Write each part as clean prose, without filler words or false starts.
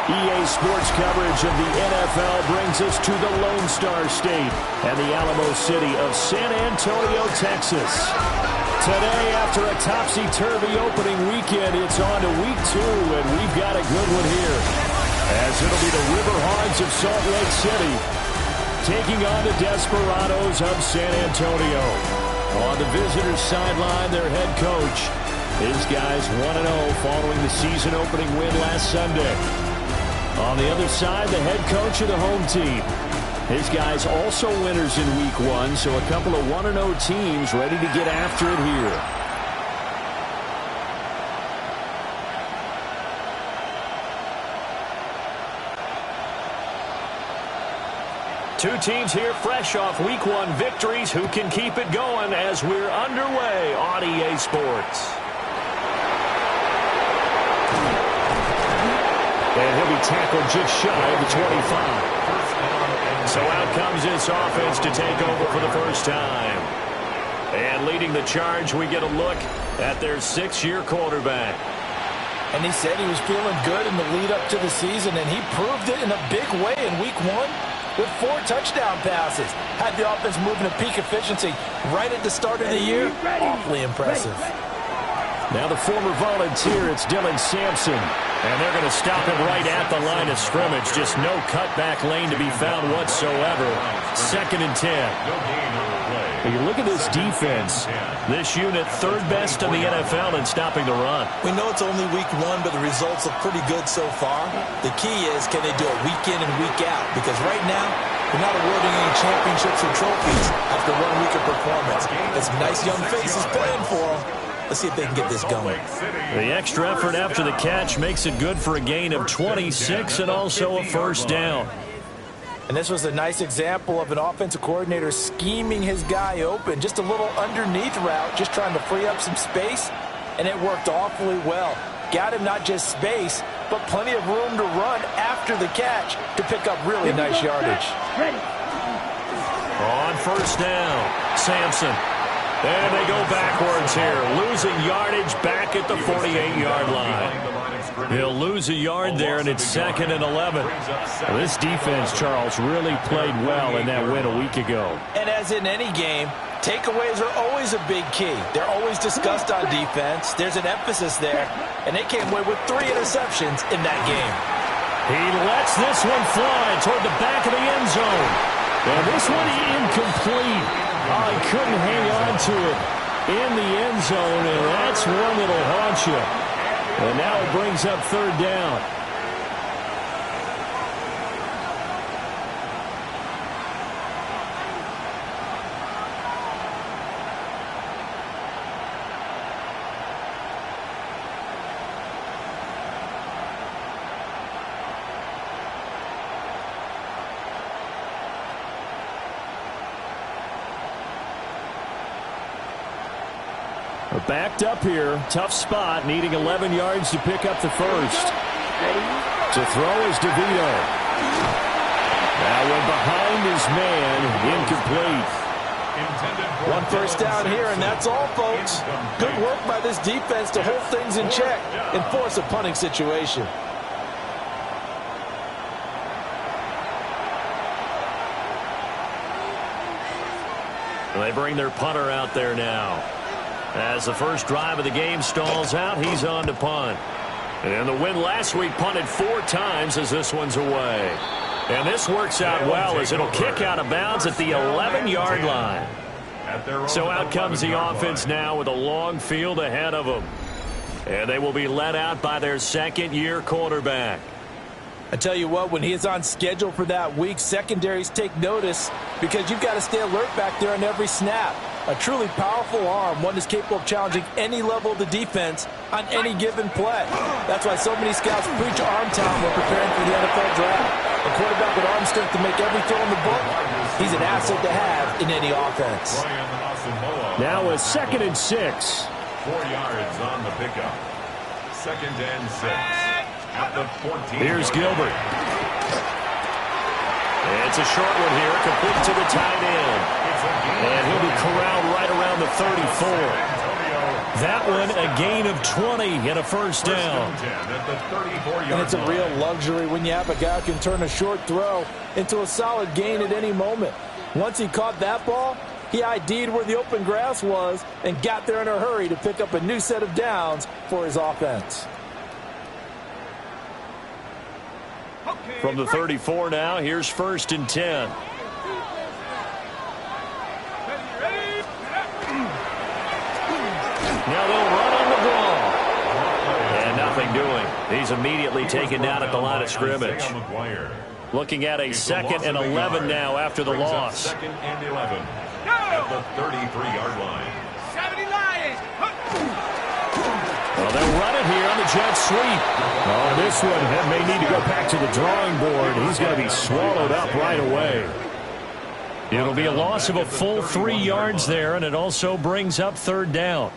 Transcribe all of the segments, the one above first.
EA Sports coverage of the NFL brings us to the Lone Star State and the Alamo City of San Antonio, Texas. Today, after a topsy-turvy opening weekend, it's on to week 2, and we've got a good one here. As it'll be the Riverhogs of Salt Lake City taking on the Desperados of San Antonio. On the visitors' sideline, their head coach. His guys 1-0 following the season-opening win last Sunday. On the other side, the head coach of the home team. His guys also winners in week 1, so a couple of 1-0 teams ready to get after it here. Two teams here fresh off week 1 victories. Who can keep it going as we're underway on EA Sports? And he'll be tackled just shy of the 25. So out comes this offense to take over for the first time. And leading the charge, we get a look at their 6-year quarterback. And he said he was feeling good in the lead up to the season, and he proved it in a big way in week 1 with 4 touchdown passes. Had the offense moving at peak efficiency right at the start of the year. Awfully impressive. Now the former volunteer, it's Dylan Sampson. And they're going to stop him right at the line of scrimmage. Just no cutback lane to be found whatsoever. 2nd and 10. When you look at this defense, this unit 3rd best in the NFL in stopping the run. We know it's only week 1, but the results look pretty good so far. The key is, can they do it week in and week out? Because right now, they're not awarding any championships or trophies after 1 week of performance. There's some nice young faces playing for them. Let's see if they can get this going. The extra effort after the catch makes it good for a gain of 26 and also a first down. And this was a nice example of an offensive coordinator scheming his guy open. Just a little underneath route, just trying to free up some space, and it worked awfully well. Got him not just space, but plenty of room to run after the catch to pick up really nice yardage. On first down, Sampson. And they go backwards here, losing yardage back at the 48-yard line. He'll lose a yard there, and it's 2nd and 11. This defense, Charles, really played well in that win a week ago. And as in any game, takeaways are always a big key. They're always discussed on defense. There's an emphasis there, and they came away with 3 interceptions in that game. He lets this one fly toward the back of the end zone. And this one incomplete. Oh, he couldn't hang on to it in the end zone, and that's one that'll haunt you. And now it brings up 3rd down. Backed up here, tough spot, needing 11 yards to pick up the first. To throw is DeVito. That one behind his man, incomplete. 1 first down here, and that's all, folks. Good work by this defense to hold things in check and force a punting situation. They bring their punter out there now. As the first drive of the game stalls out, he's on to punt. And the win last week punted 4 times as this one's away. And this works out well as it'll kick out of bounds at the 11-yard line. So out comes the offense now with a long field ahead of them. And they will be led out by their 2nd-year quarterback. I tell you what, when he is on schedule for that week, secondaries take notice because you've got to stay alert back there on every snap. A truly powerful arm, one that's capable of challenging any level of the defense on any given play. That's why so many scouts preach arm talent when preparing for the NFL draft. A quarterback with arm strength to make every throw in the book, he's an asset to have in any offense. Now a 2nd and 6. 4 yards on the pickup. 2nd and 6. At the 14. Here's Gilbert. It's a short one here, complete to the tight end. And he'll be corralled right around the 34. That one a gain of 20 and a first down. And it's a real luxury when you have a guy who can turn a short throw into a solid gain at any moment. Once he caught that ball, he ID'd where the open grass was and got there in a hurry to pick up a new set of downs for his offense. From the 34 now, here's 1st and 10. Now they'll run on the ball. And nothing doing. He's immediately taken down at the line of scrimmage. Looking at a 2nd and 11 now after the loss. 2nd and 11 at the 33-yard line. Well, they'll run it here on the jet sweep. Oh, this one may need to go back to the drawing board. He's going to be swallowed up right away. It'll be a loss of a full 3 yards there, and it also brings up 3rd down.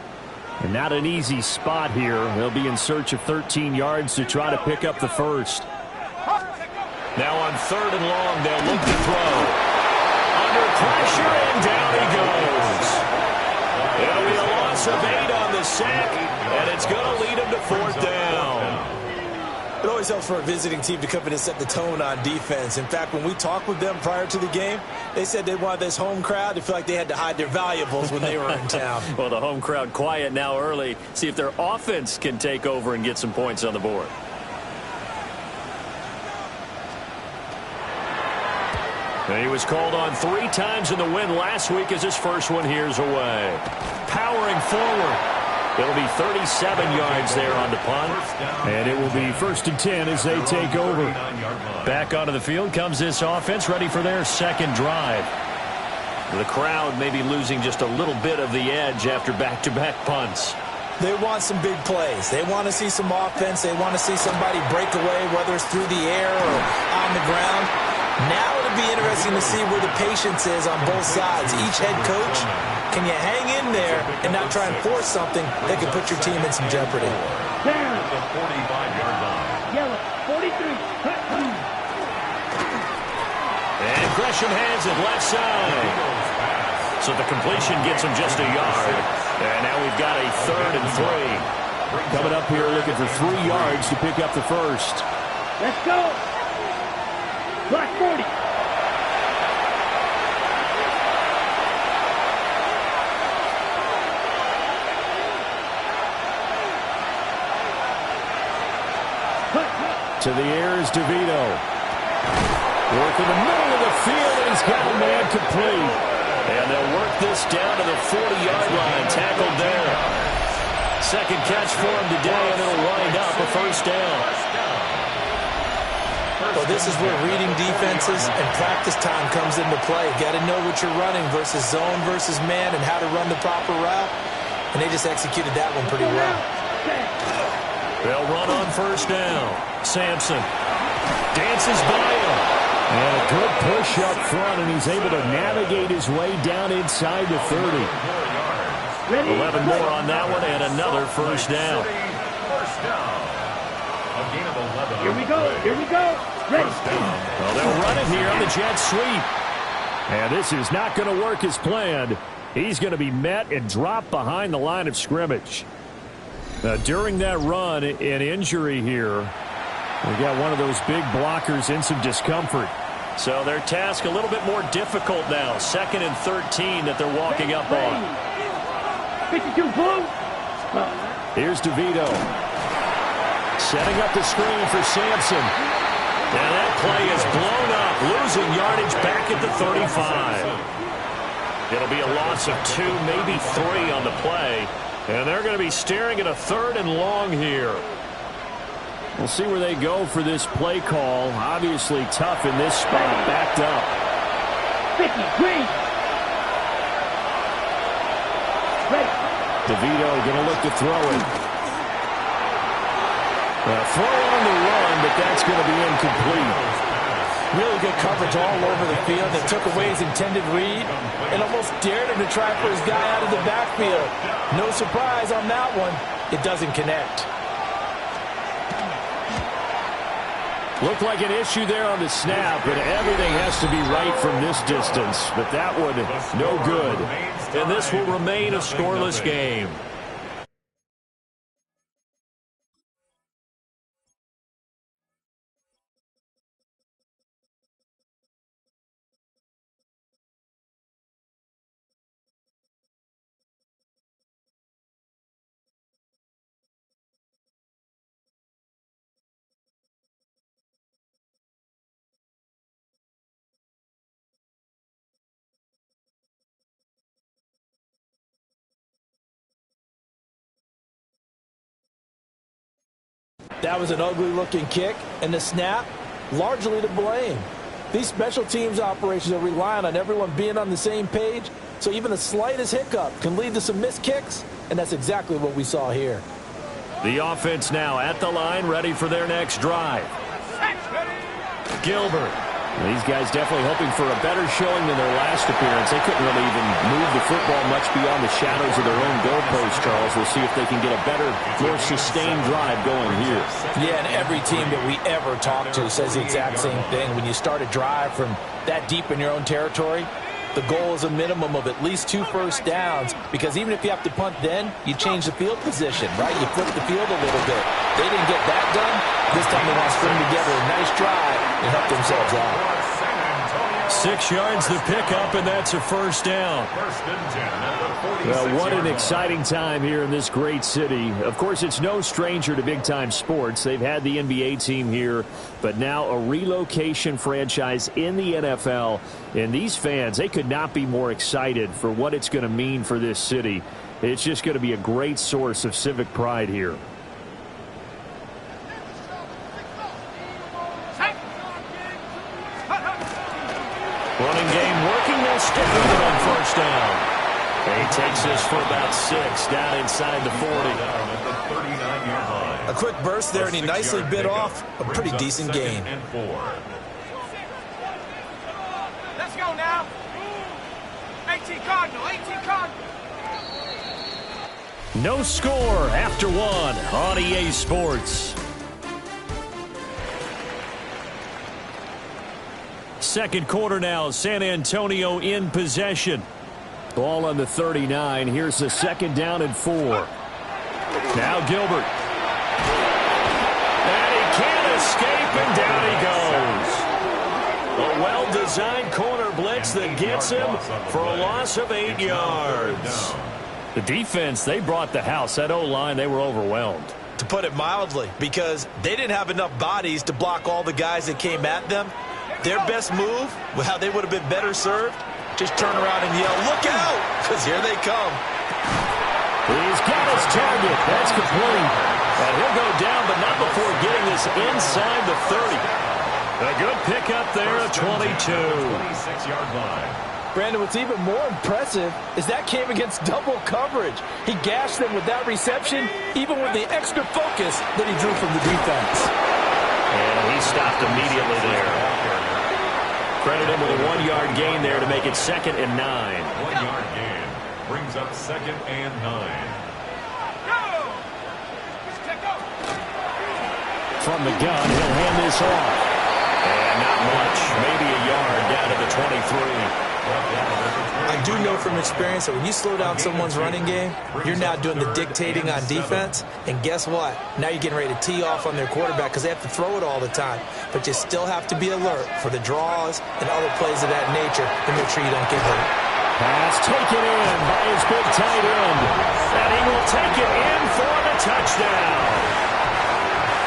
And not an easy spot here. They'll be in search of 13 yards to try to pick up the first. Now on 3rd and long, they'll look to throw. Under pressure, and down he goes. It'll be a loss of 8 on the sack, and it's going to lead him to 4th down. It always helps for a visiting team to come in and set the tone on defense. In fact, when we talked with them prior to the game, they said they wanted this home crowd to feel like they had to hide their valuables when they were in town. Well, the home crowd quiet now early. See if their offense can take over and get some points on the board. He was called on 3 times in the win last week as his first one here's away. Powering forward. It'll be 37 yards there on the punt. And it will be 1st and 10 as they take over. Back onto the field comes this offense, ready for their 2nd drive. The crowd may be losing just a little bit of the edge after back-to-back punts. They want some big plays. They want to see some offense. They want to see somebody break away, whether it's through the air or on the ground. Now it'll be interesting to see where the patience is on both sides. Each head coach, can you hang in there and not try and force something that could put your team in some jeopardy? The 45-yard line. Yellow, 43. And Gresham has it left side. So the completion gets him just a yard. And now we've got a 3rd and 3. Coming up here looking for 3 yards to pick up the first. Let's go. Block 40. To the air is DeVito. Work in the middle of the field, and he's got a man complete. And they'll work this down to the 40-yard line, tackled there. 2nd catch for him today, and it'll wind up a first down. Well, this is where reading defenses and practice time comes into play. Got to know what you're running versus zone versus man and how to run the proper route. And they just executed that one pretty well. They'll run on 1st down. Sampson dances by him. And a good push up front, and he's able to navigate his way down inside the 30. 11 more on that one, and another first down. Here we go. Here we go. Ready. Well, they'll run it here on the jet sweep. And this is not going to work as planned. He's going to be met and dropped behind the line of scrimmage. Now, during that run, an injury here. We got one of those big blockers in some discomfort. So their task a little bit more difficult now. 2nd and 13 that they're walking up on. 52 blue. Here's DeVito. Setting up the screen for Sampson. And that play is blown up. Losing yardage back at the 35. It'll be a loss of 2, maybe 3 on the play. And they're going to be staring at a 3rd and long here. We'll see where they go for this play call. Obviously tough in this spot. Backed up. 50, green. Ready. DeVito going to look to throw it. Throw on the run, but that's going to be incomplete. Really good coverage all over the field. They took away his intended read and almost dared him to try for his guy out of the backfield. No surprise on that one. It doesn't connect. Looked like an issue there on the snap, but everything has to be right from this distance. But that one, no good. And this will remain a scoreless game. That was an ugly-looking kick, and the snap, largely to blame. These special teams operations are relying on everyone being on the same page, so even the slightest hiccup can lead to some missed kicks, and that's exactly what we saw here. The offense now at the line, ready for their next drive. Gilbert. These guys definitely hoping for a better showing than their last appearance. They couldn't really even move the football much beyond the shadows of their own goalpost, Charles. We'll see if they can get a better, more sustained drive going here. Yeah, and every team that we ever talk to says the exact same thing. When you start a drive from that deep in your own territory, the goal is a minimum of at least 2 first downs, because even if you have to punt then, you change the field position, right? You flip the field a little bit. They didn't get that done. This time they want to string together a nice drive and help themselves out. 6 yards the pickup, and that's a first down. Well, what an exciting time here in this great city. Of course, it's no stranger to big-time sports. They've had the NBA team here, but now a relocation franchise in the NFL. And these fans, they could not be more excited for what it's going to mean for this city. It's just going to be a great source of civic pride here. Running game working. They'll stick with it on first down. He takes this for about 6 down inside the 40. A quick burst there, and he nicely bit off a pretty decent gain. Let's go now. 18 Cardinal, 18 Cardinal. No score after 1 on EA Sports. Second quarter now, San Antonio in possession. Ball on the 39. Here's the 2nd down and 4. Now Gilbert. And he can't escape, and down he goes. A well-designed corner blitz that gets him for a loss of 8 yards. The defense, they brought the house. That O-line, they were overwhelmed. To put it mildly, because they didn't have enough bodies to block all the guys that came at them. Their best move, well, they would have been better served, just turn around and yell, "Look out!" because here they come. He's got his target. That's complete. And he'll go down, but not before getting this inside the 30. A good pickup there at 22. 26-yard line. Brandon, what's even more impressive is that came against double coverage. He gashed them with that reception, even with the extra focus that he drew from the defense. And he stopped immediately there. Credit him with a 1-yard gain there to make it 2nd and 9. 1-yard gain brings up 2nd and 9. From the gun, he'll hand this off. And not much, maybe a yard down to the 23. I do know from experience that when you slow down someone's running game, you're now doing the dictating on defense. And guess what? Now you're getting ready to tee off on their quarterback because they have to throw it all the time. But you still have to be alert for the draws and other plays of that nature to make sure you don't get hurt. Pass taken in by his big tight end. And he will take it in for the touchdown.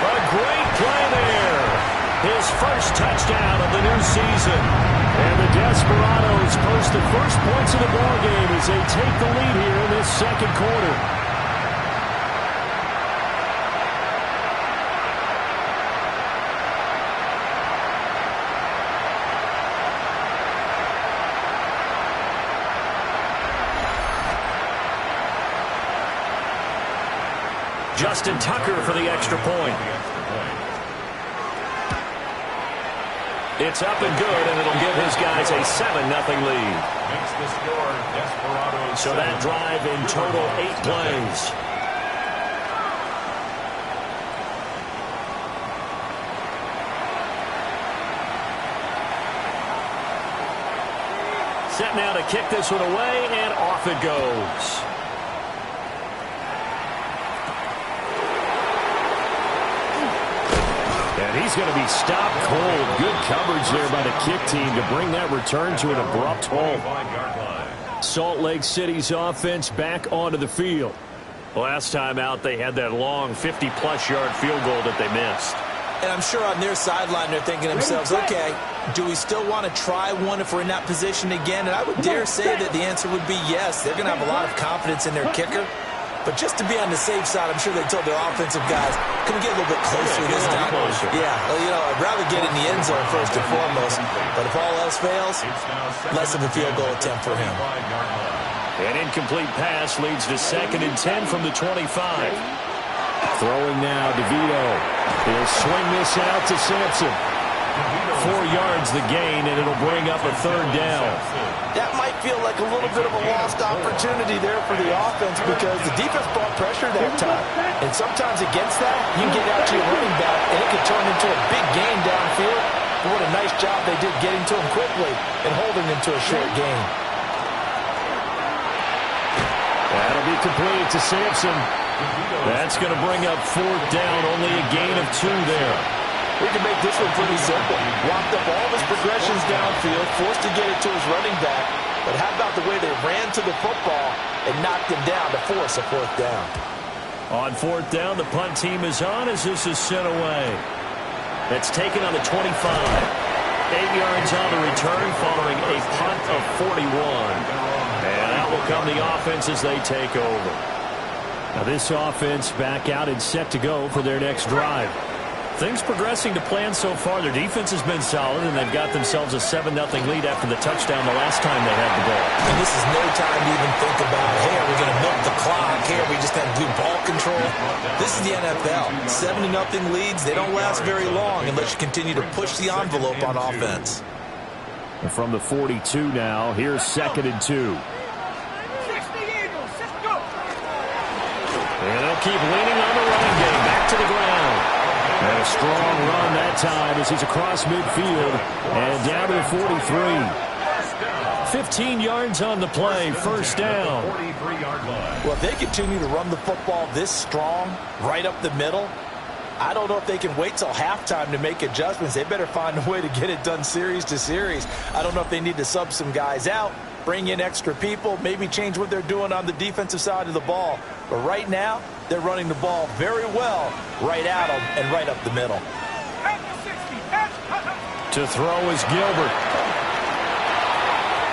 A great play there. His first touchdown of the new season. And the Desperados post the first points of the ball game as they take the lead here in this 2nd quarter. Justin Tucker for the extra point. It's up and good, and it'll give his guys a 7-0 lead. Makes the score, Desperados. So that drive in total 8 plays. Set now to kick this one away, and off it goes. He's going to be stopped cold. Good coverage there by the kick team to bring that return to an abrupt halt. Salt Lake City's offense back onto the field. Last time out, they had that long 50-plus yard field goal that they missed. And I'm sure on their sideline they're thinking to themselves, okay, do we still want to try one if we're in that position again? And I would dare say that the answer would be yes. They're going to have a lot of confidence in their kicker. But just to be on the safe side, I'm sure they told their offensive guys, can we get a little bit closer this time? Yeah, well, you know, I'd rather get in the end zone first and foremost. But if all else fails, less of a field goal attempt for him. An incomplete pass leads to 2nd and 10 from the 25. Throwing now, DeVito. He'll swing this out to Sampson. 4 yards the gain, and it'll bring up a 3rd down. That might feel like a little bit of a lost opportunity there for the offense because the defense brought pressure that time. And sometimes against that, you can get out to your running back, and it can turn into a big gain downfield. But what a nice job they did getting to him quickly and holding him to a short gain. That'll be complete to Sampson. That's going to bring up 4th down, only a gain of 2 there. We can make this one pretty simple. Locked up all his progressions downfield, forced to get it to his running back. But how about the way they ran to the football and knocked him down to force a 4th down? On 4th down, the punt team is on as this is sent away. That's taken on the 25. 8 yards on the return following a punt of 41. And out will come the offense as they take over. Now this offense back out and set to go for their next drive. Things progressing to plan so far. Their defense has been solid, and they've got themselves a 7-0 lead after the touchdown the last time they had the ball. And this is no time to even think about, hey, are we going to milk the clock? Hey, are we just going to do ball control? This is the NFL. 7-0 leads, they don't last very long unless you continue to push the envelope on offense. And from the 42 now, here's 2nd and 2. And they'll keep leaning on the running game. Back to the ground. And a strong run that time as he's across midfield and down to the 43. 15 yards on the play, 1st down. Well, if they continue to run the football this strong, right up the middle, I don't know if they can wait till halftime to make adjustments. They better find a way to get it done series to series. I don't know if they need to sub some guys out, bring in extra people, maybe change what they're doing on the defensive side of the ball. But right now, they're running the ball very well right at them and right up the middle. To throw is Gilbert.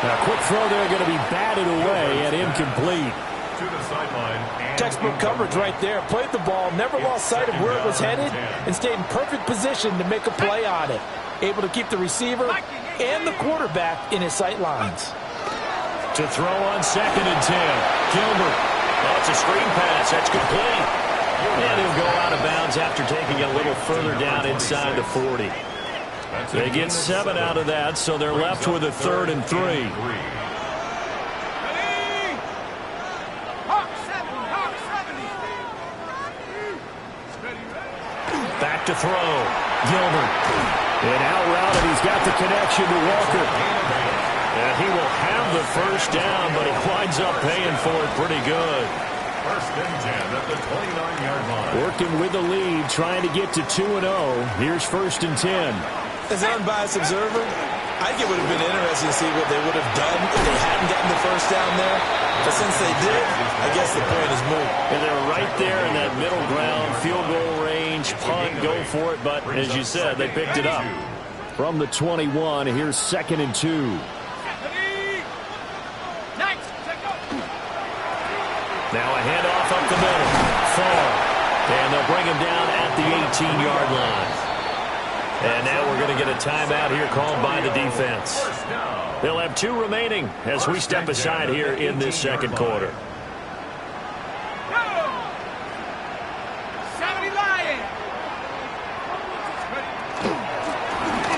Now, quick throw there going to be batted away and incomplete. To the sideline. Textbook coverage right there. Played the ball, never lost sight of where it was headed, and stayed in perfect position to make a play on it. Able to keep the receiver and the quarterback in his sight lines. To throw on 2nd and 10. Gilbert. Oh, it's a screen pass. That's complete. And he'll go out of bounds after taking it a little further down inside the 40. They get 7 out of that, so they're left with a 3rd and 3. Back to throw. Gilbert. And out route, and he's got the connection to Walker. And he will have the 1st down, but he winds up paying for it pretty good. 1st and 10 at the 29-yard line. Working with the lead, trying to get to 2-0. Here's 1st and 10. As an unbiased observer, I think it would have been interesting to see what they would have done if they hadn't gotten the 1st down there. But since they did, I guess the point is moot. And they're right there in that middle ground, field goal range, punt, go for it. But as you said, they picked it up. From the 21, here's 2nd and 2. Now a handoff up the middle. Far. And they'll bring him down at the 18-yard line. And now we're going to get a timeout here called by the defense. They'll have 2 remaining as we step aside here in this 2nd quarter.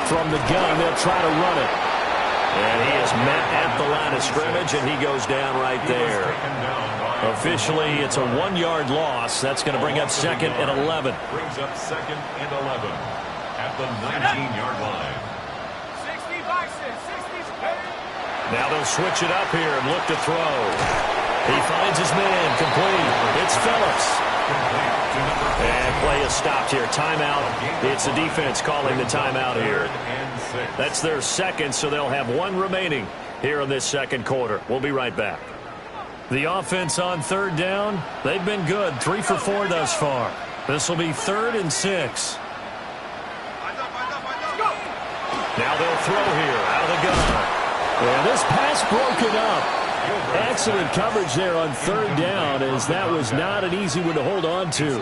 From the gun, they'll try to run it. And he is met at the line of scrimmage, and he goes down right there. Officially, it's a 1-yard loss. That's going to bring up 2nd and 11. Brings up 2nd and 11 at the 19-yard line. 60 boxes, 60. Now they'll switch it up here and look to throw. He finds his man, complete. It's Phillips. And play is stopped here. Timeout. It's the defense calling the timeout here. That's their 2nd, so they'll have 1 remaining here in this 2nd quarter. We'll be right back. The offense on 3rd down, they've been good. 3 for 4 thus far. This will be 3rd and 6. Now they'll throw here out of the gun. And this pass broken up. Excellent coverage there on third down, as that was not an easy one to hold on to.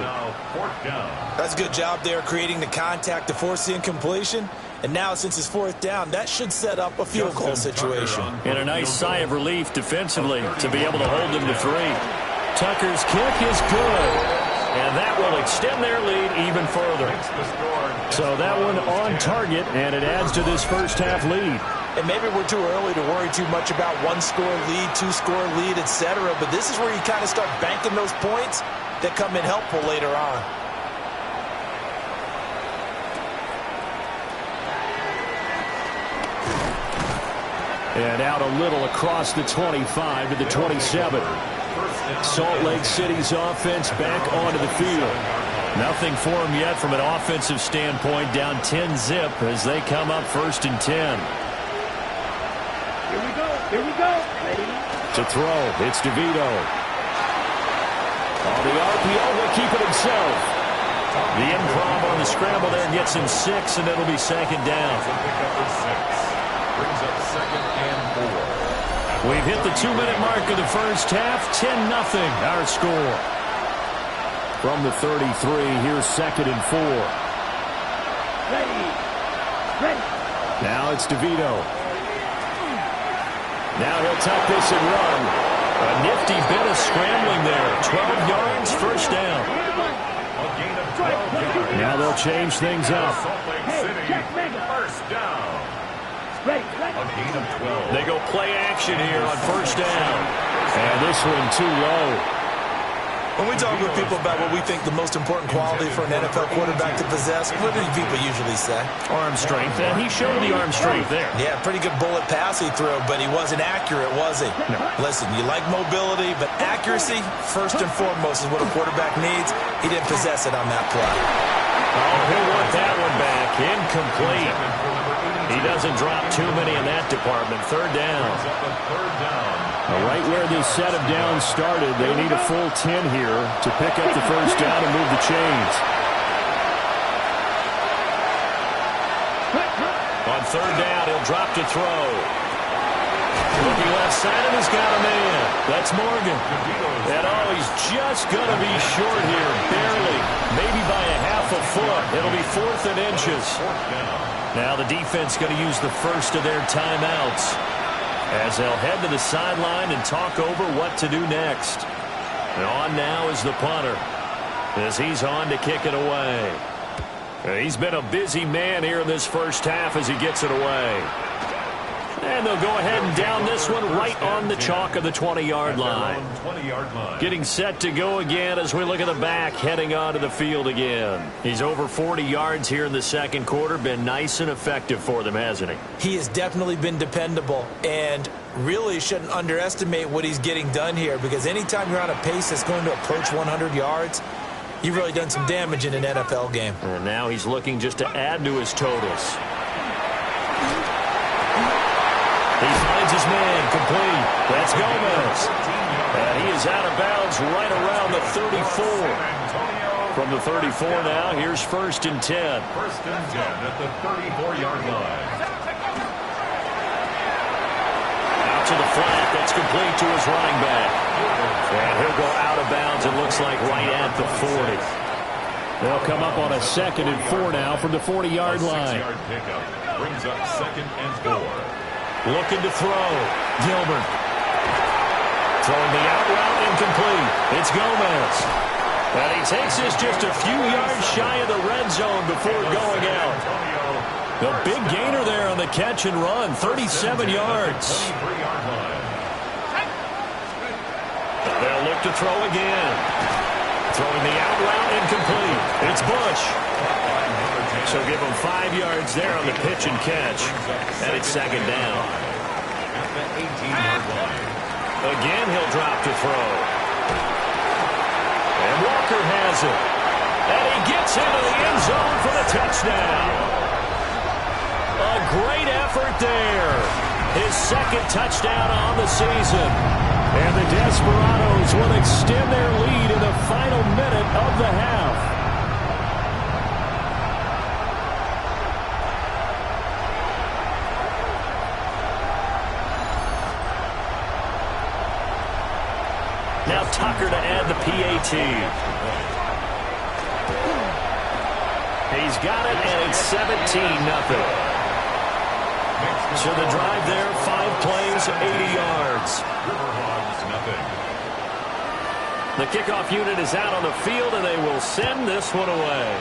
That's a good job there creating the contact to force the incompletion. And now, since it's fourth down, that should set up a field goal situation. And a nice sigh of relief defensively to be able to hold them to 3. Tucker's kick is good, and that will extend their lead even further. So that one on target, and it adds to this first half lead. And maybe we're too early to worry too much about one-score lead, two-score lead, etc. But this is where you kind of start banking those points that come in helpful later on. And out a little across the 25 to the 27. Salt Lake City's offense back onto the field. Nothing for them yet from an offensive standpoint, down 10-zip as they come up 1st and 10. Here we go. Ready? To throw, it's DeVito. On the RPO, will keep it himself. The improv on the scramble there gets him 6, and it'll be 2nd down. Brings up 2nd and 4. We've hit the 2-minute mark of the first half. 10-0 our score. From the 33, here's 2nd and 4. Ready. Now it's DeVito. Now he'll tuck this and run. A nifty bit of scrambling there. 12 yards, 1st down. A gain of 12 yards. Now they'll change things up. Salt Lake City, 1st down. Ready. A gain of 12. They go play action here on 1st down. And this one too low. When we talk with people about what we think the most important quality for an NFL quarterback to possess, what do people usually say? Arm strength, and he showed the arm strength there. Yeah, pretty good bullet pass he threw, but he wasn't accurate, was he? No. Listen, you like mobility, but accuracy, first and foremost, is what a quarterback needs. He didn't possess it on that play. Oh, he'll want that one back. Incomplete. He doesn't drop too many in that department. 3rd down. Right where this set of downs started, they need a full 10 here to pick up the 1st down and move the chains. On 3rd down, he'll drop to throw. Looking left side, and he's got a man. That's Morgan. And he's just going to be short here, barely. Maybe by a half a foot. It'll be 4th and inches. Now the defense going to use the first of their timeouts, as they'll head to the sideline and talk over what to do next. And on now is the punter, as he's on to kick it away. He's been a busy man here in this first half as he gets it away. And they'll go ahead and down this one right on the chalk of the 20-yard line. Getting set to go again as we look at the back, heading onto the field again. He's over 40 yards here in the 2nd quarter. Been nice and effective for them, hasn't he? He has definitely been dependable, and really shouldn't underestimate what he's getting done here, because anytime you're on a pace that's going to approach 100 yards, you've really done some damage in an NFL game. And now he's looking just to add to his totals. He finds his man, complete. That's Gomez. And he is out of bounds right around the 34. From the 34 now, here's 1st and 10. 1st and 10 at the 34-yard line. Out to the flat, that's complete to his running back. And he'll go out of bounds, it looks like right at the 40. They'll come up on a 2nd and 4 now from the 40-yard line. 6-yard pickup brings up 2nd and 4. Looking to throw. Gilbert. Throwing the out route, incomplete. It's Gomez. And he takes this just a few yards shy of the red zone before going out. The big gainer there on the catch and run, 37 yards. They'll look to throw again. Throwing the out route, incomplete. It's Bush. So give him 5 yards there on the pitch and catch. And it's 2nd down. At the 18-yard line. Again, he'll drop to throw. And Walker has it. And he gets into the end zone for the touchdown. A great effort there. His 2nd touchdown on the season. And the Desperados will extend their lead in the final minute of the half. kicker to add the PAT. He's got it, and it's 17-0. So the drive there, 5 plays, 80 yards. The kickoff unit is out on the field, and they will send this one away.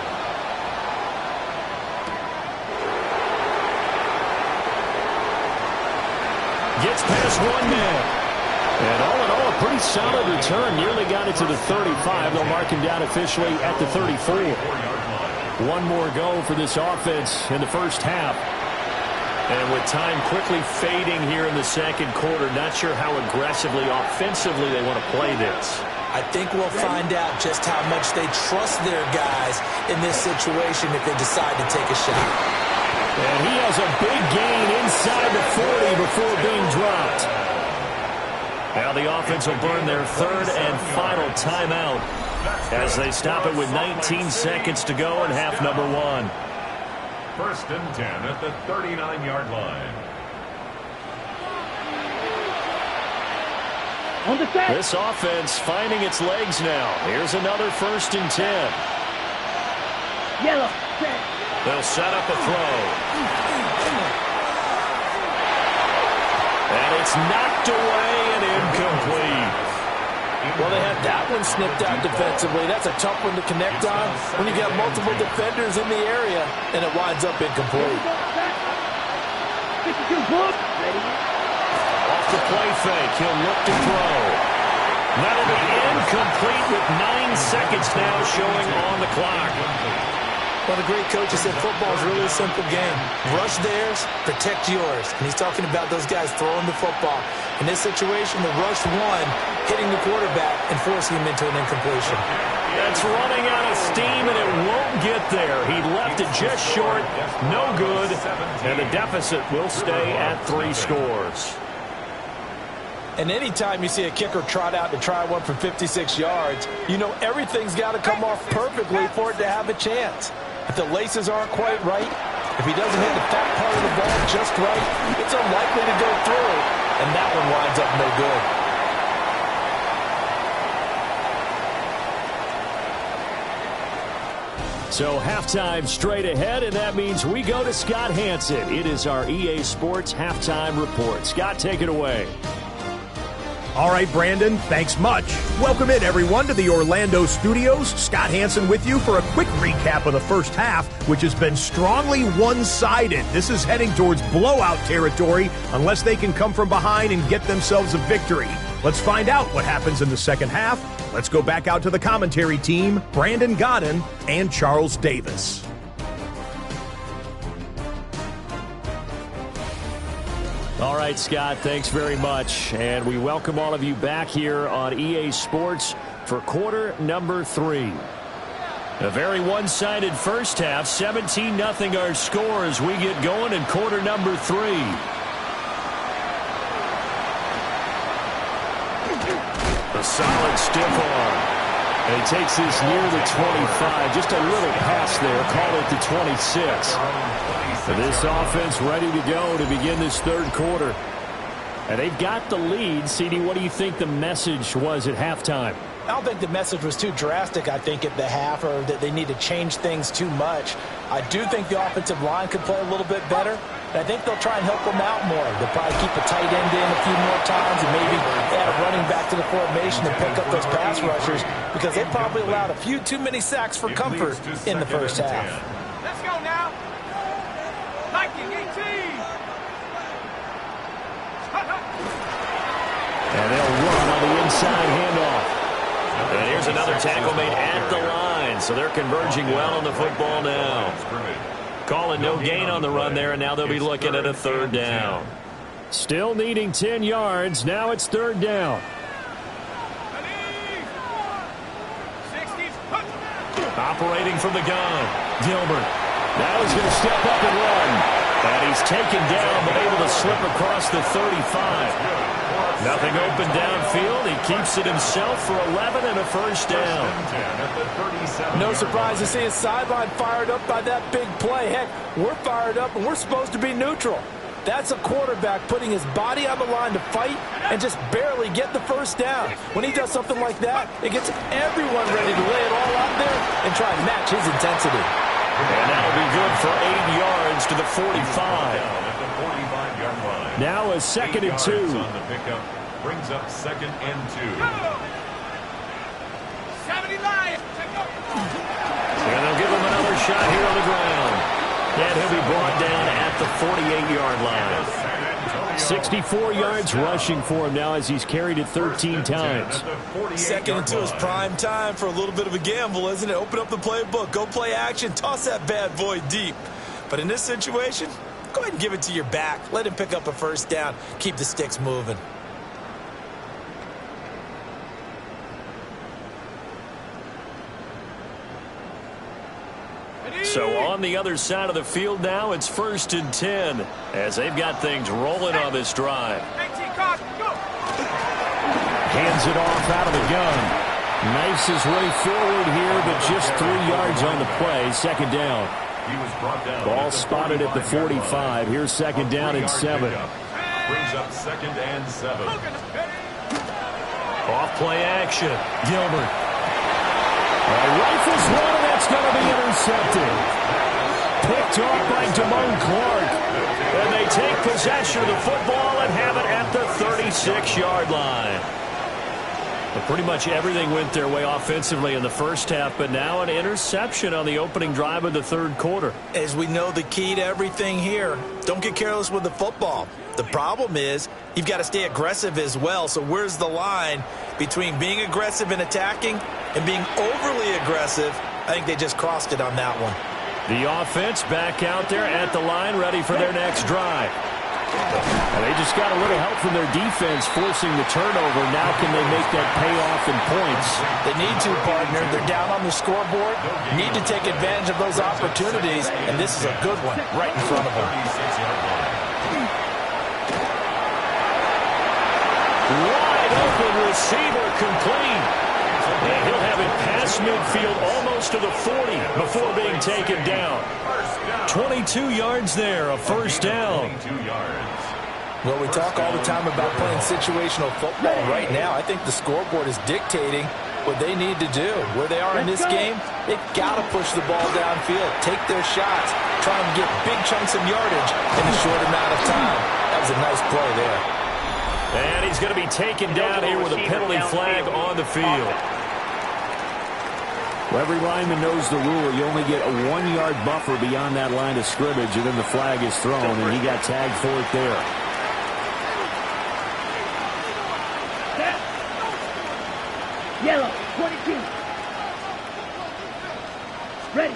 Gets past one man. And all in all, a pretty solid return. Nearly got it to the 35. They'll mark him down officially at the 34. One more go for this offense in the first half. And with time quickly fading here in the second quarter, not sure how aggressively, offensively they want to play this. I think we'll find out just how much they trust their guys in this situation if they decide to take a shot. And he has a big gain inside the 40 before being dropped. Now the offense will burn their third and final timeout as they stop it with 19 seconds to go in half number 1. First and 10 at the 39-yard line. On the set. This offense finding its legs now. Here's another first and 10. Yellow. Set. They'll set up a throw. And it's knocked away and incomplete. Well, they had that one snipped out defensively. That's a tough one to connect on when you got multiple defenders in the area, and it winds up incomplete. 52 book. Ready. Off the play fake, he'll look to throw. That'll be incomplete with 9 seconds now showing on the clock. Well, the great coach has said football is really a simple game. Rush theirs, protect yours. And he's talking about those guys throwing the football. In this situation, the rush one, hitting the quarterback and forcing him into an incompletion. That's running out of steam, and it won't get there. He left it just short, no good, and the deficit will stay at 3 scores. And anytime you see a kicker trot out to try one from 56 yards, you know everything's got to come off perfectly for it to have a chance. If the laces aren't quite right, if he doesn't hit the fat part of the ball just right, it's unlikely to go through, and that one winds up no good. So halftime straight ahead, and that means we go to Scott Hansen. It is our EA Sports Halftime Report. Scott, take it away. All right, Brandon, thanks much. Welcome in, everyone, to the Orlando studios. Scott Hansen with you for a quick recap of the first half, which has been strongly one-sided. This is heading towards blowout territory unless they can come from behind and get themselves a victory. Let's find out what happens in the second half. Let's go back out to the commentary team, Brandon Godden and Charles Davis. All right, Scott, thanks very much. And we welcome all of you back here on EA Sports for quarter number 3. A very one-sided first half, 17-0 our score as we get going in quarter number 3. A solid stiff arm. And he takes this near the 25. Just a little pass there. Call it the 26. This offense ready to go to begin this third quarter. And they've got the lead. CD, what do you think the message was at halftime? I don't think the message was too drastic, I think, at the half, or that they need to change things too much. I do think the offensive line could play a little bit better. And I think they'll try and help them out more. They'll probably keep a tight end in a few more times and maybe add a running back to the formation and pick up those pass rushers because they probably allowed a few too many sacks for comfort in the first half. Let's go now. Lightning 18. And they'll run on the inside handoff. And here's another tackle made at the line. So they're converging well on the football now. Calling no gain on the run there, and now they'll be looking at a third down. Still needing 10 yards. Now it's third down. Operating from the gun. Gilbert. Now he's going to step up and run. And he's taken down, but able to slip across the 35. Nothing open downfield. He keeps it himself for 11 and a first down. No surprise to see his sideline fired up by that big play. Heck, we're fired up, and we're supposed to be neutral. That's a quarterback putting his body on the line to fight and just barely get the first down. When he does something like that, it gets everyone ready to lay it all out there and try and match his intensity. And that'll be good for 8 yards to the 45. Now a 2nd and 2. On the pickup brings up 2nd and 2. 70 Lions. And they'll give him another shot here on the ground. And he'll be brought down at the 48-yard line. 64 yards rushing for him now as he's carried it 13 times. 2nd and 2 is prime time for a little bit of a gamble, isn't it? Open up the playbook, go play action, toss that bad boy deep. But in this situation, go ahead and give it to your back. Let him pick up a first down. Keep the sticks moving. So on the other side of the field now, it's 1st and 10 as they've got things rolling on this drive. 18 cards, go. Hands it off out of the gun. Knifes his way forward here, but just 3 yards on the play. 2nd down. He was brought down. Ball spotted at the 45. Here's 2nd down and 7. Brings up 2nd and 7. Off play action. Gilbert. Rifles one, and that's going to be intercepted. Picked off by Damone Clark. And they take possession of the football and have it at the 36-yard line. But pretty much everything went their way offensively in the first half, but now an interception on the opening drive of the 3rd quarter. As we know, the key to everything here, don't get careless with the football. The problem is you've got to stay aggressive as well. So where's the line between being aggressive and attacking and being overly aggressive? I think they just crossed it on that one. The offense back out there at the line, ready for their next drive. Well, they just got a little help from their defense forcing the turnover. Now can they make that pay off in points? They need to, partner. They're down on the scoreboard. Need to take advantage of those opportunities, and this is a good one right in front of them. Wide open receiver complete. And he'll have it past midfield almost to the 40 before being taken down. 22 yards there, a first down. Well, we talk all the time about playing situational football. Right now, I think the scoreboard is dictating what they need to do. Where they are in this game, they've got to push the ball downfield, take their shots, try and get big chunks of yardage in a short amount of time. That was a nice play there. And he's going to be taken down here with a penalty flag on the field. Well, every lineman knows the rule. You only get a 1-yard buffer beyond that line of scrimmage, and then the flag is thrown, and he got tagged for it there. Yellow, 22. Ready.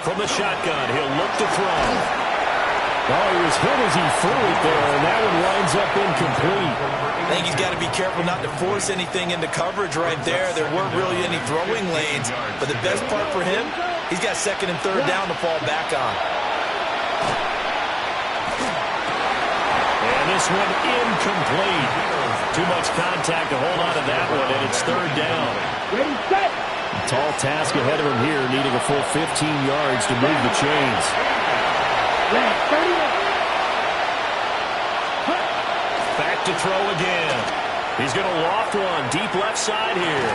From the shotgun, he'll look to throw. Oh, he was hit as he threw it there, and that one winds up incomplete. I think he's got to be careful not to force anything into coverage right there. There weren't really any throwing lanes, but the best part for him, he's got 2nd and 3rd down to fall back on. And this one incomplete. Too much contact to hold on to that one, and it's 3rd down. Ready, set. Tall task ahead of him here, needing a full 15 yards to move the chains. Red, 30. Back to throw again. He's going to loft one deep left side here.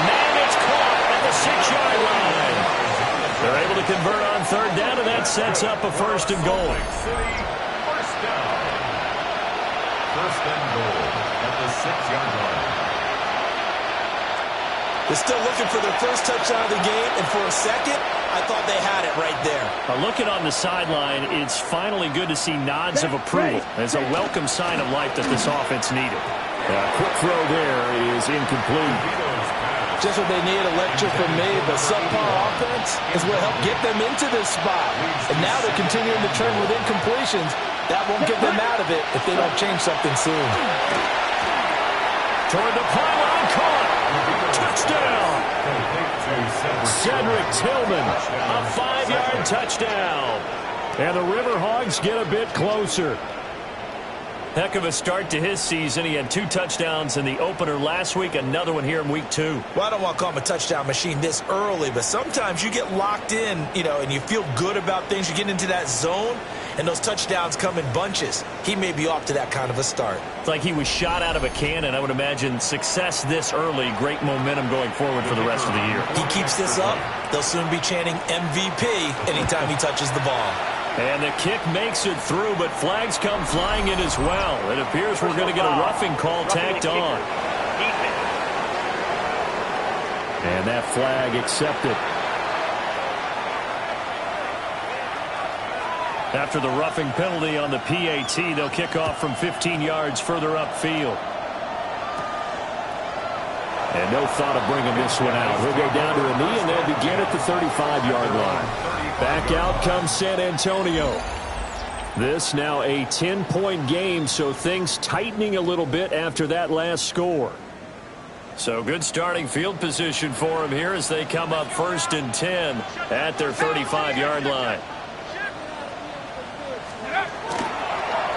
Man, it's caught at the 6-yard line. They're able to convert on 3rd down, and that sets up a 1st and goal. First down. 1st and goal at the 6-yard line. They're still looking for their first touchdown of the game, and for a second, I thought they had it right there. Looking on the sideline, it's finally good to see nods of approval. It's a welcome sign of life that this offense needed. Quick throw there is incomplete. Just what they need, a lecture from me, but subpar offense is what helped get them into this spot. And now they're continuing to trend with incompletions. That won't get them out of it if they don't change something soon. Toward the pylon, caught. Touchdown. Cedric Tillman, a 5-yard touchdown. And the Riverhawks get a bit closer. Heck of a start to his season. He had 2 touchdowns in the opener last week, another one here in week 2. Well, I don't want to call him a touchdown machine this early, but sometimes you get locked in, and you feel good about things. You get into that zone, and those touchdowns come in bunches. He may be off to that kind of a start. It's like he was shot out of a cannon. I would imagine success this early, great momentum going forward for the rest of the year. He keeps this up, they'll soon be chanting MVP anytime he touches the ball. And the kick makes it through, but flags come flying in as well. It appears we're going to get a roughing call tacked on. And that flag accepted. After the roughing penalty on the PAT, they'll kick off from 15 yards further upfield. And no thought of bringing this one out. He'll go down to a knee, and they'll begin at the 35-yard line. Back out comes San Antonio. This now a 10-point game, so things tightening a little bit after that last score. So good starting field position for them here as they come up 1st and 10 at their 35-yard line.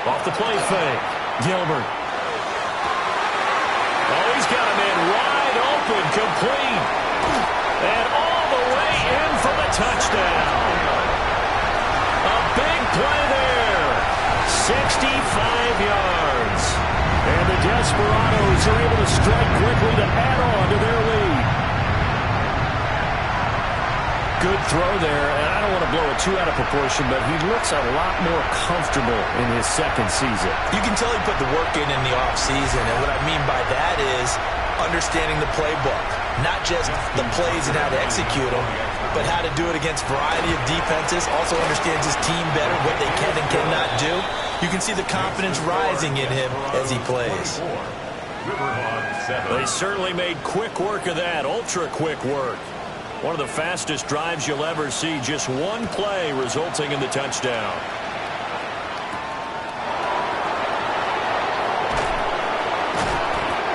Off the play fake. Gilbert. Oh, he's got a man wide open, complete. And all the way in for the touchdown. A big play there. 65 yards. And the Desperados are able to strike quickly to add on to their lead. Good throw there, and I don't want to blow it too out of proportion, but he looks a lot more comfortable in his second season. You can tell he put the work in the offseason, and what I mean by that is understanding the playbook. Not just the plays and how to execute them, but how to do it against a variety of defenses. Also understands his team better, what they can and cannot do. You can see the confidence rising in him as he plays. They certainly made quick work of that, ultra quick work. One of the fastest drives you'll ever see, just one play resulting in the touchdown.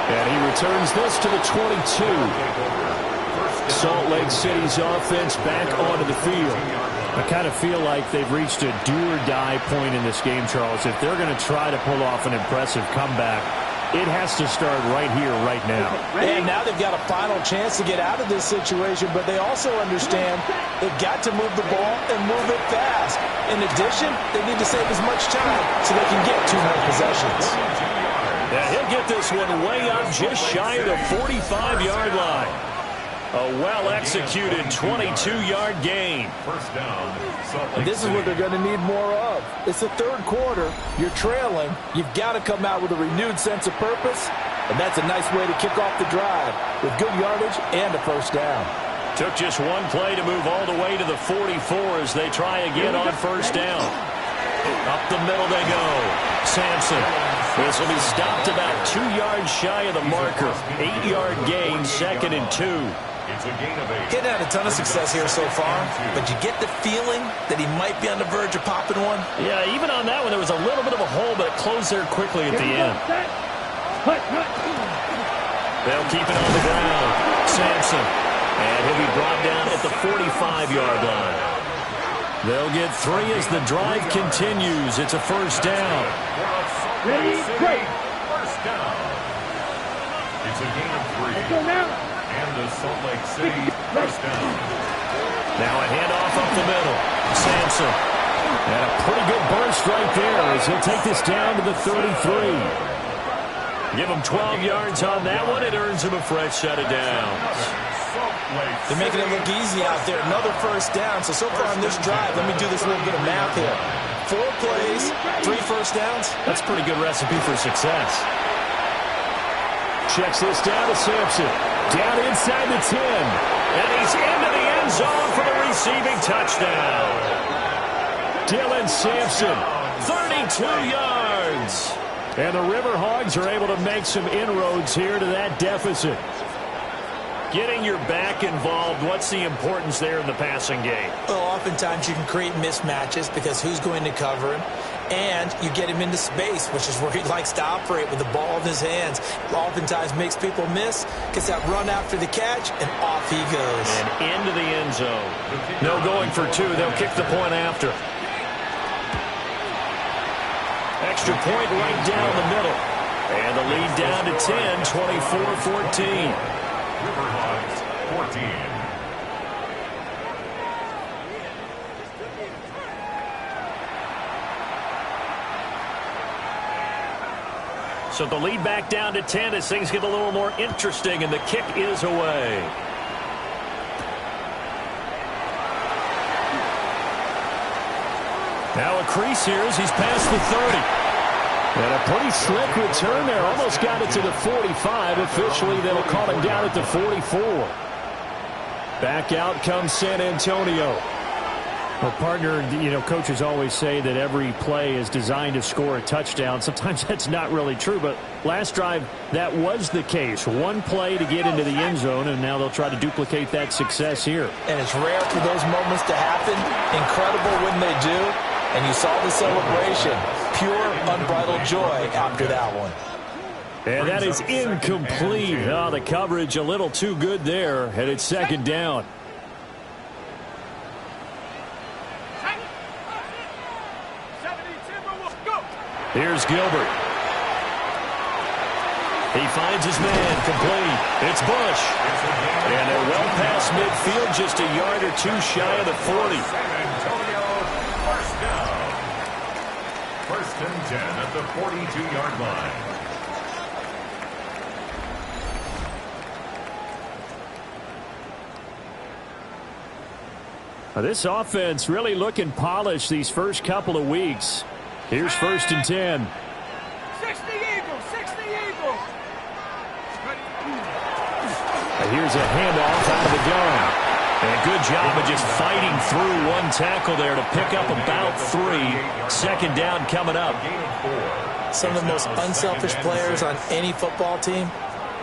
And he returns this to the 22. Salt Lake City's offense back onto the field. I kind of feel like they've reached a do-or-die point in this game, Charles. If they're going to try to pull off an impressive comeback, it has to start right here, right now. And now they've got a final chance to get out of this situation, but they also understand they've got to move the ball and move it fast. In addition, they need to save as much time so they can get 2 more possessions. Yeah, he'll get this one way up just shy of the 45-yard line. A well-executed 22-yard gain. First down. And this is what they're going to need more of. It's the 3rd quarter. You're trailing. You've got to come out with a renewed sense of purpose, and that's a nice way to kick off the drive with good yardage and a first down. Took just one play to move all the way to the 44 as they try again on first down. Up the middle they go. Sampson. This will be stopped about 2 yards shy of the marker. 8-yard gain, 2nd and 2. Getting had a ton of success here so far, but you get the feeling that he might be on the verge of popping one. Yeah, even on that one, there was a little bit of a hole, but it closed there quickly at the end. They'll keep it on the ground. Sampson. And he'll be brought down at the 45-yard line. They'll get 3 as the drive continues. It's a first down. Ready, break. First down. It's a gain of 3. Let's go now. And the Salt Lake City first down. Now a handoff up the middle. Sampson. And a pretty good burst right there as he'll take this down to the 33. Give him 12 yards on that one. It earns him a fresh set of downs. They're making it look easy out there. Another first down. So far on this drive, let me do this little bit of math here. 4 plays, 3 first downs. That's a pretty good recipe for success. Checks this down to Sampson. Down inside the 10. And he's into the end zone for the receiving touchdown. Dylan Sampson, 32 yards. And the Riverhogs are able to make some inroads here to that deficit. Getting your back involved, what's the importance there in the passing game? Well, oftentimes you can create mismatches because who's going to cover him? And you get him into space, which is where he likes to operate with the ball in his hands. Oftentimes makes people miss, gets that run after the catch, and off he goes. And into the end zone. No going for 2. They'll kick the point after. extra point right down the middle. And the lead down to 10, 24-14. Riverhawks 14. So the lead back down to 10 as things get a little more interesting, and the kick is away. Now a crease here as he's past the 30. And a pretty slick return there. Almost got it to the 45. Officially, they'll call him down at the 44. Back out comes San Antonio. Well, partner, coaches always say that every play is designed to score a touchdown. Sometimes that's not really true, but last drive, that was the case. One play to get into the end zone, and now they'll try to duplicate that success here. And it's rare for those moments to happen. Incredible when they do. And you saw the celebration. Pure, unbridled joy after that one. And that is incomplete. Oh, the coverage a little too good there, and it's second down. Here's Gilbert. He finds his man, complete. It's Bush. And they're well past midfield, just a yard or two shy of the 40. First down. First and 10 at the 42-yard line. This offense really looking polished these first couple of weeks. Here's first and 10. 60 Eagles, 60 Eagles. Here's a handoff out of the gun. And a good job of just fighting through one tackle there to pick up about 3. Second down coming up. Some of the most unselfish players on any football team,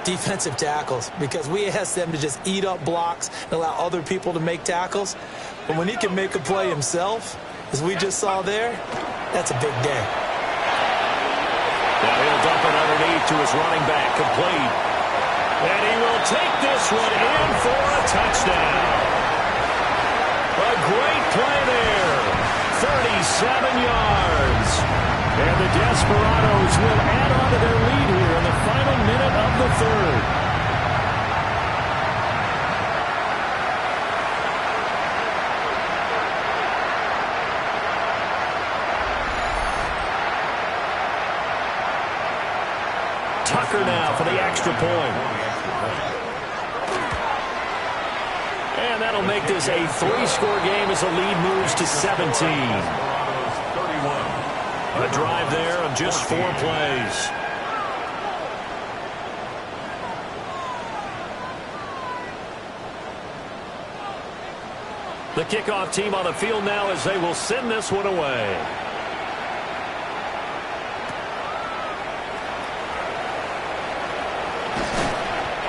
defensive tackles, because we ask them to just eat up blocks and allow other people to make tackles. But when he can make a play himself, as we just saw there, that's a big day. Now he'll dump it underneath to his running back, complete. And he will take this one in for a touchdown. A great play there. 37 yards. And the Desperados will add on to their lead here in the final minute of the third. Tucker now for the extra point. And that'll make this a 3-score game as the lead moves to 17. A drive there of just 4 plays. The kickoff team on the field now as they will send this one away.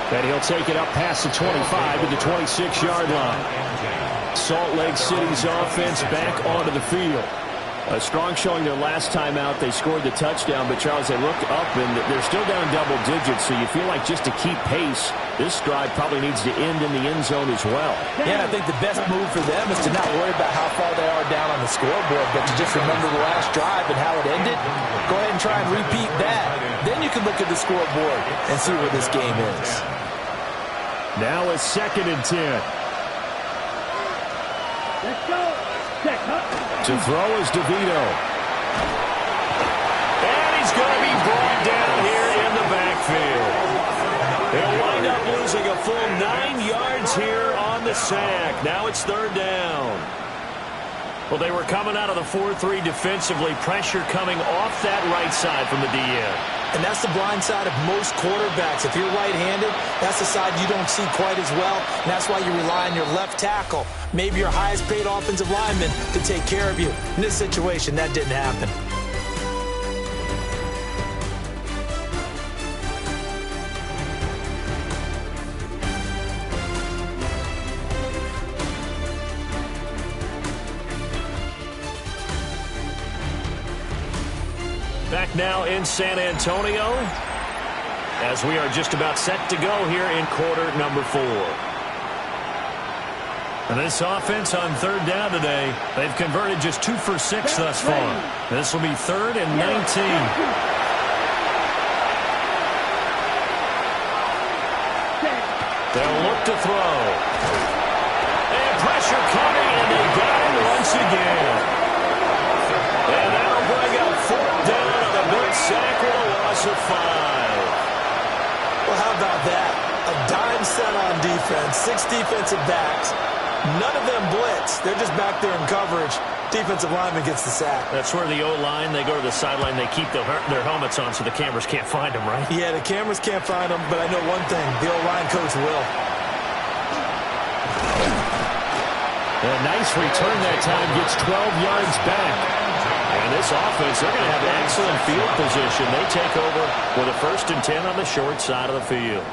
And he'll take it up past the 25 to the 26-yard line. Salt Lake City's offense back onto the field. A strong showing their last time out. They scored the touchdown, but Charles, they looked up and they're still down double digits, so you feel like just to keep pace, this drive probably needs to end in the end zone as well. Yeah, I think the best move for them is to not worry about how far they are down on the scoreboard, but to just remember the last drive and how it ended. Go ahead and try and repeat that. Then you can look at the scoreboard and see where this game is. Now a second and 10. Let's go. To throw is DeVito. And he's going to be brought down here in the backfield. They'll wind up losing a full 9 yards here on the sack. Now it's third down. Well, they were coming out of the 4-3 defensively. Pressure coming off that right side from the DN. And that's the blind side of most quarterbacks. If you're right-handed, that's the side you don't see quite as well. And that's why you rely on your left tackle, maybe your highest-paid offensive lineman, to take care of you. In this situation, that didn't happen. Back now in San Antonio as we are just about set to go here in quarter number 4. And this offense on third down today, they've converted just 2 for 6 thus far. This will be 3rd and 19. They'll look to throw. And pressure coming, and they got him once again. And that'll bring up 4th down on a big sack with a loss of 5. Well, how about that? A dime set on defense, 6 defensive backs. None of them blitz. They're just back there in coverage. Defensive lineman gets the sack. That's where the O-line, they go to the sideline, they keep their helmets on so the cameras can't find them, right? Yeah, the cameras can't find them, but I know one thing. The O-line coach will. A nice return that time, gets 12 yards back. And this offense, they're going to have excellent field position. They take over with a 1st and 10 on the short side of the field.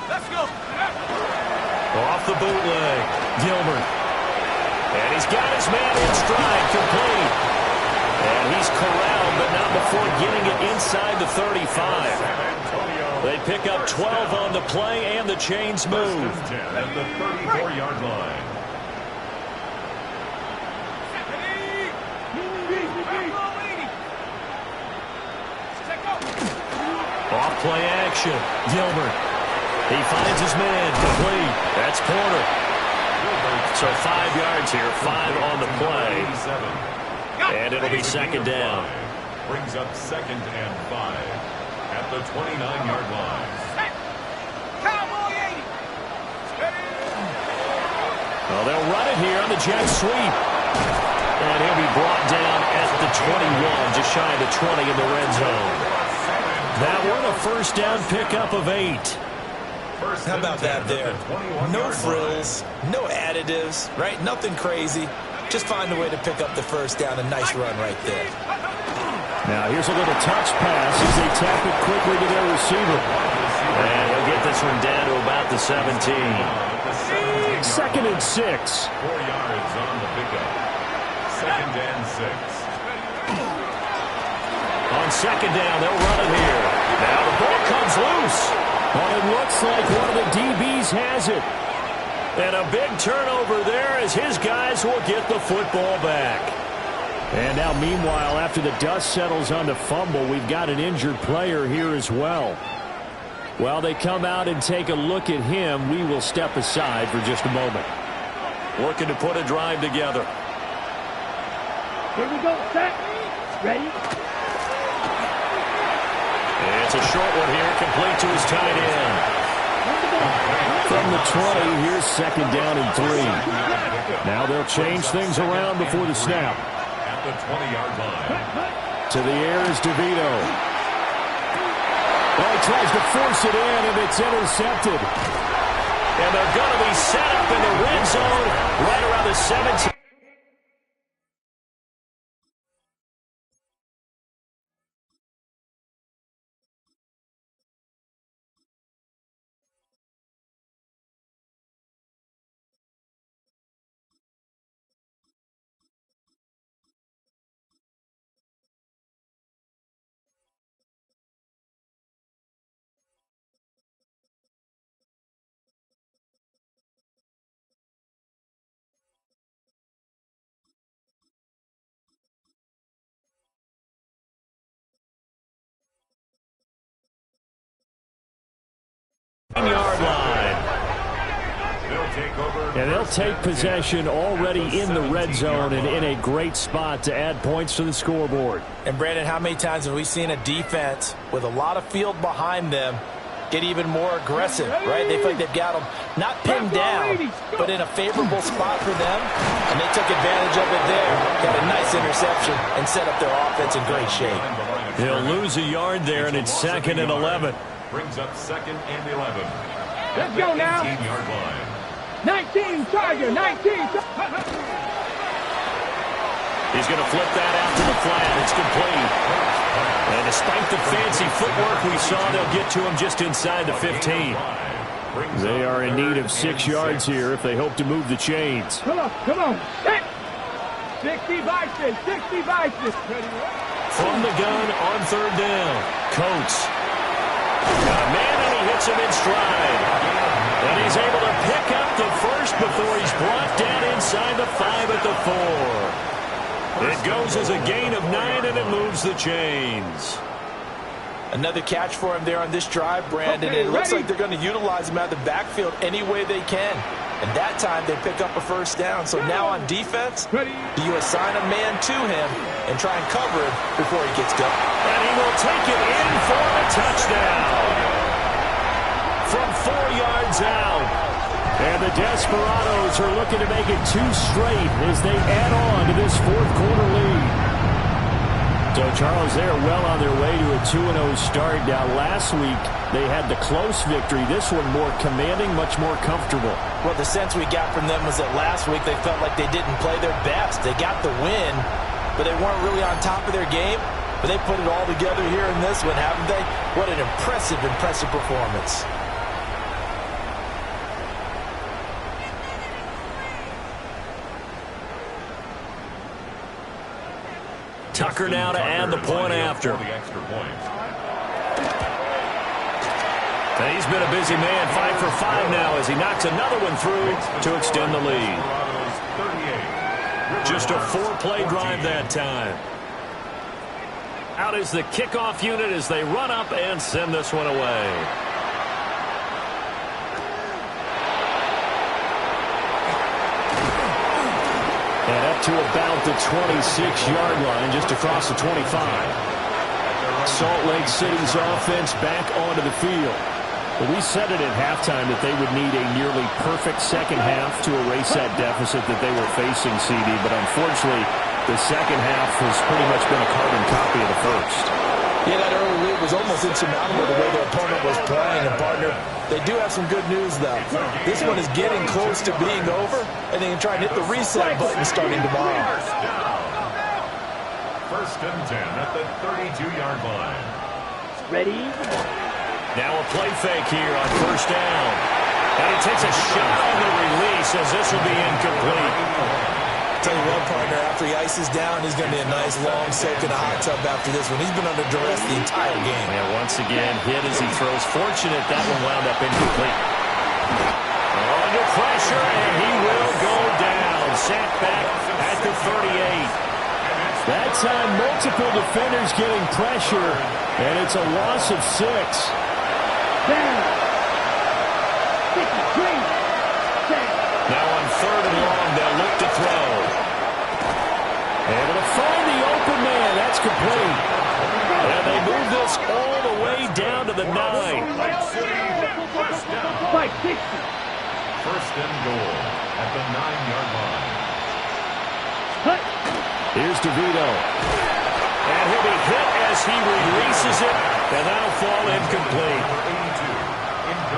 Let's go. Off the bootleg, Gilbert. And he's got his man in stride, complete. And he's corralled, but not before getting it inside the 35. They pick up 12 on the play, and the chains move. At the 34-yard line. Off play action, Gilbert. He finds his man, complete. That's Porter. So 5 yards here, 5 on the play. And it'll be 2nd down. Brings up 2nd and 5 at the 29-yard line. Cowboy 80. Well, they'll run it here on the jet sweep. And he'll be brought down at the 21, just shy of the 20 in the red zone. That one a 1st down pickup of 8. How about that there? No frills, no additives, right? Nothing crazy. Just find a way to pick up the 1st down. A nice run right there. Now here's a little touch pass as they tap it quickly to their receiver. And he'll get this one down to about the 17. 2nd and 6. 4 yards on the pickup. 2nd and 6. On 2nd down, they'll run it here. Now the ball comes loose. But it looks like one of the DBs has it. And a big turnover there as his guys will get the football back. And now, meanwhile, after the dust settles on the fumble, we've got an injured player here as well. While they come out and take a look at him, we will step aside for just a moment. Working to put a drive together. Here we go, set, ready. It's a short one here, complete to his tight end. From the 20, here's 2nd down and 3. Now they'll change things around before the snap. At the 20-yard line. To the air is DeVito. Well, he tries to force it in, and it's intercepted. And they're going to be set up in the red zone right around the 17. Yard line. And they'll take possession already in the red zone and in a great spot to add points to the scoreboard. And Brandon, how many times have we seen a defense with a lot of field behind them get even more aggressive, right? They feel like they've got them not pinned down, but in a favorable spot for them, and they took advantage of it there. Got a nice interception and set up their offense in great shape. He'll lose a yard there, and it's 2nd and 11. Brings up 2nd and 11. Let's go now. 18-yard line. 19, Tiger, 19. He's going to flip that out to the flat. It's complete. And despite the fancy footwork we saw, they'll get to him just inside the 15. They are in need of 6 yards here if they hope to move the chains. Come on, come on. 60 Vikings, 60 Vikings. From the gun on 3rd down, Coates. puts him in stride. And he's able to pick up the first before he's brought down inside the 5 at the 4. It goes as a gain of 9, and it moves the chains. Another catch for him there on this drive, Brandon. Okay, it looks ready. like they're going to utilize him out of the backfield any way they can. And that time they pick up a first down. So now on defense, Ready. do you assign a man to him and try and cover him before he gets going? And he will take it in for a touchdown. From 4 yards out. And the Desperados are looking to make it 2 straight as they add on to this fourth quarter lead. So, Charles, they are well on their way to a 2-0 start. Now, last week, they had the close victory. This one more commanding, much more comfortable. Well, the sense we got from them was that last week they felt like they didn't play their best. They got the win, but they weren't really on top of their game. But they put it all together here in this one, haven't they? What an impressive, impressive performance. Tucker now to add the point after. And he's been a busy man, 5 for 5 now as he knocks another one through to extend the lead. Just a 4-play drive that time. Out is the kickoff unit as they run up and send this one away. And up to about the 26-yard line, just across the 25. Salt Lake City's offense back onto the field. Well, we said it at halftime that they would need a nearly perfect second half to erase that deficit that they were facing, CD. But unfortunately, the second half has pretty much been a carbon copy of the first. Yeah, that early lead was almost insurmountable the way their opponent was playing. And, partner, they do have some good news, though. This one is getting close to being over, and they can try and hit the reset button starting tomorrow. First and 10 at the 32-yard line. Ready. Now a play fake here on first down. And he takes a shot on the release as this will be incomplete. Tell you what, partner, after he ices down, he's going to be a nice long soak in a hot tub after this one. He's been under duress the entire game. And once again, hit as he throws. Fortunate that one wound up incomplete. Under pressure, and he will go down. Sacked back at the 38. That time, multiple defenders getting pressure, and it's a loss of 6. Down. 63. Now on 3rd and long, they'll look to throw. Able to find the open man. That's complete. And they move this all the way down to the 9. Fight 60. First and goal at the 9-yard line. Here's DeVito. And he'll be hit as he releases it. And that'll fall incomplete.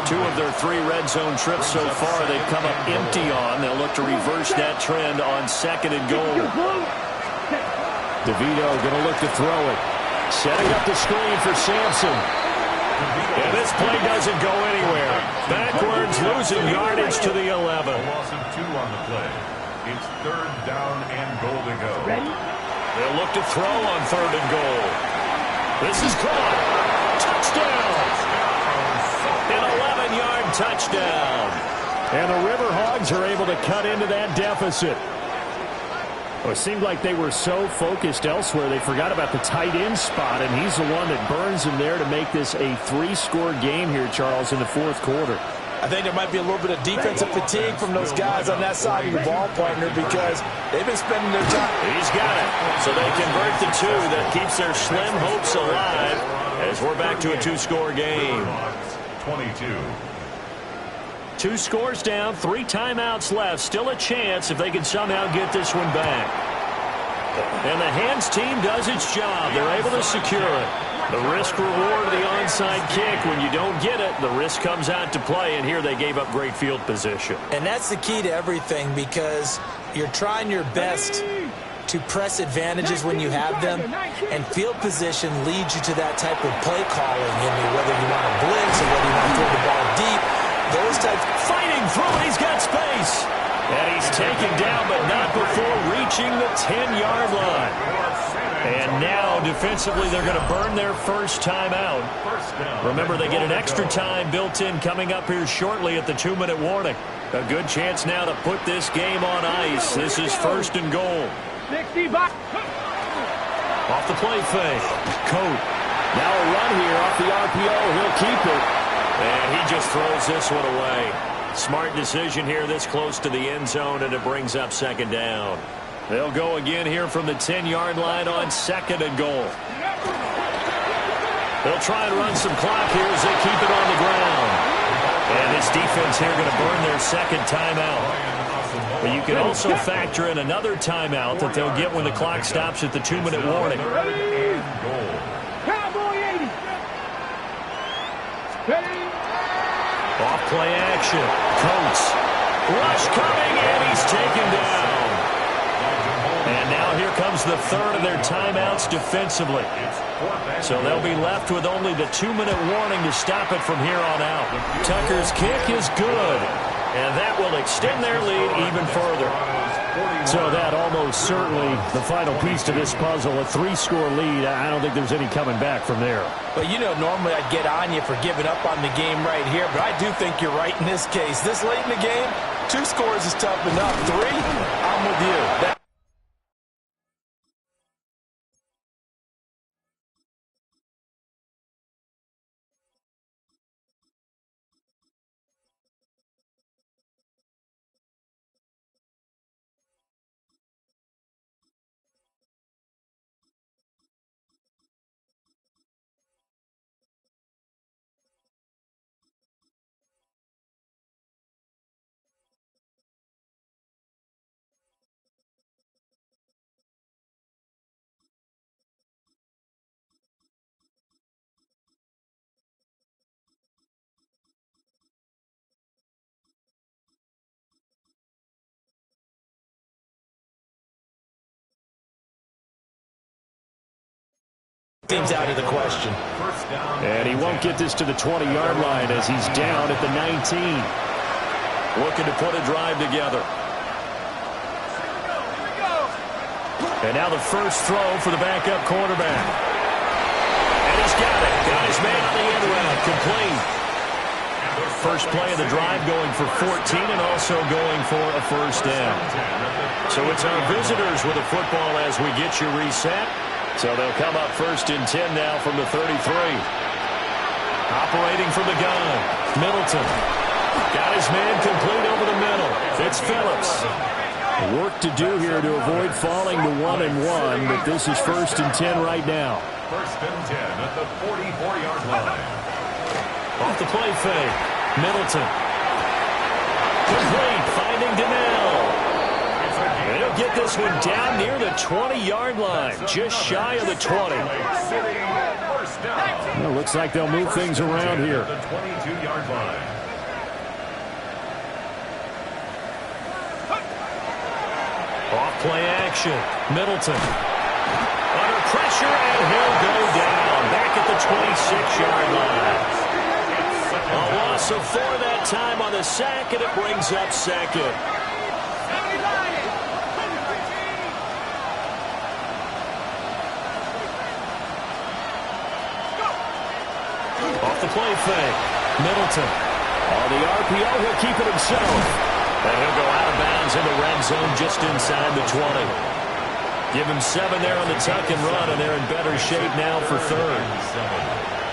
2 of their 3 red zone trips so far they've come up empty on. They'll look to reverse that trend on 2nd and goal. DeVito going to look to throw it. Setting up the screen for Sampson. And this play doesn't go anywhere. Backwards, losing yardage to the 11. A loss of 2 on the play. It's 3rd down and goal to go. Ready. They'll look to throw on 3rd and goal. This is caught. Touchdown. An 11-yard touchdown. And the Riverhogs are able to cut into that deficit. Well, it seemed like they were so focused elsewhere, they forgot about the tight end spot, and he's the one that burns him there to make this a 3-score game here, Charles, in the 4th quarter. I think there might be a little bit of defensive fatigue from those guys on that side of the ball, partner, because they've been spending their time. He's got it. So they convert the 2 that keeps their slim hopes alive as we're back to a 2-score game. 22. 2 scores down, 3 timeouts left. Still a chance if they can somehow get this one back. And the hands team does its job. They're able to secure it. The risk reward of the onside kick. When you don't get it, the risk comes out to play. And here they gave up great field position. And that's the key to everything, because you're trying your best to press advantages when you have them, and field position leads you to that type of play calling. I mean, whether you want to blitz or whether you want to throw the ball deep, those types. Fighting through, he's got space. And he's taken down, but not before reaching the 10-yard line. And now, defensively, they're going to burn their first timeout. Remember, they get an extra time built in coming up here shortly at the 2-minute warning. A good chance now to put this game on ice. This is first and goal. 60 back. Off the play fake. Coat. Now a run here off the RPO. He'll keep it. And he just throws this one away. Smart decision here this close to the end zone, and it brings up second down. They'll go again here from the 10-yard line on second and goal. They'll try and run some clock here as they keep it on the ground. And this defense here going to burn their second timeout. But you can also factor in another timeout that they'll get when the clock stops at the 2-minute warning. Cowboy 80. Ready. Off play action. Coates. Rush coming, and he's taken down. And now here comes the third of their timeouts defensively. So they'll be left with only the 2-minute warning to stop it from here on out. Tucker's kick is good. And that will extend their lead even further. So that almost certainly the final piece to this puzzle, a 3-score lead. I don't think there's any coming back from there. But, you know, normally I'd get on you for giving up on the game right here, but I do think you're right in this case. This late in the game, 2 scores is tough enough. 3, I'm with you. Seems out of the question. And he won't get this to the 20-yard line as he's down at the 19. Looking to put a drive together. And now the first throw for the backup quarterback. And he's got it. Got his man on the end route. Complete. First play of the drive going for 14 and also going for a first down. So it's our visitors with the football as we get you reset. So they'll come up first and 10 now from the 33. Operating from the gun. Middleton. Got his man complete over the middle. It's Phillips. Work to do here to avoid falling to 1-1, but this is first and 10 right now. First and 10 at the 44-yard line. Off the play fake. Middleton. Complete. Finding Donnell. They'll get this one down near the 20-yard line, just shy of the 20. Well, looks like they'll move things around here. The 22-yard line. Off play action. Middleton. Under pressure, and he'll go down. Back at the 26-yard line. A loss of 4 that time on the sack, and it brings up second. Off the play fake. Middleton. On the RPO, he'll keep it himself. And he'll go out of bounds in the red zone just inside the 20. Give him 7 there on the tuck and run, and they're in better shape now for third.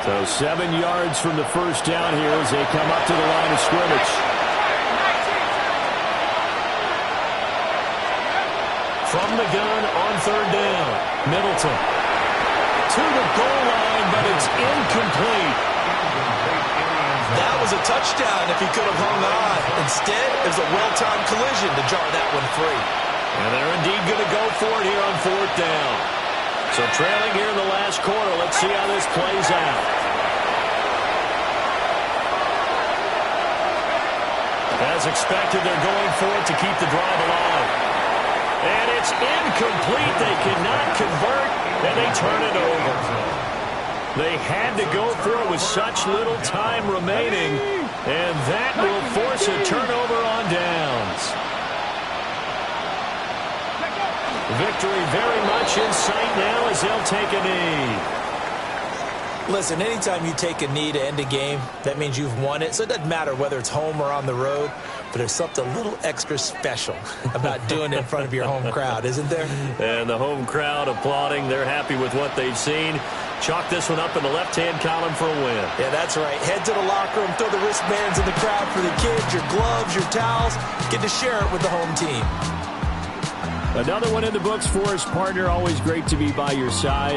So 7 yards from the first down here as they come up to the line of scrimmage. From the gun on third down. Middleton. To the goal line, but it's incomplete. That was a touchdown if he could have hung on. Instead, it was a well-timed collision to jar that one free. And they're indeed going to go for it here on fourth down. So trailing here in the last quarter. Let's see how this plays out. As expected, they're going for it to keep the drive alive. And it's incomplete. They cannot convert, and they turn it over. They had to go for it with such little time remaining, and that will force a turnover on downs. Victory very much in sight now as they'll take a knee. Listen, anytime you take a knee to end a game, that means you've won it. So it doesn't matter whether it's home or on the road, but there's something a little extra special about doing it in front of your home crowd, isn't there? And the home crowd applauding. They're happy with what they've seen. Chalk this one up in the left-hand column for a win. Yeah, that's right. Head to the locker room, throw the wristbands in the crowd for the kids, your gloves, your towels. Get to share it with the home team. Another one in the books for us, partner. Always great to be by your side.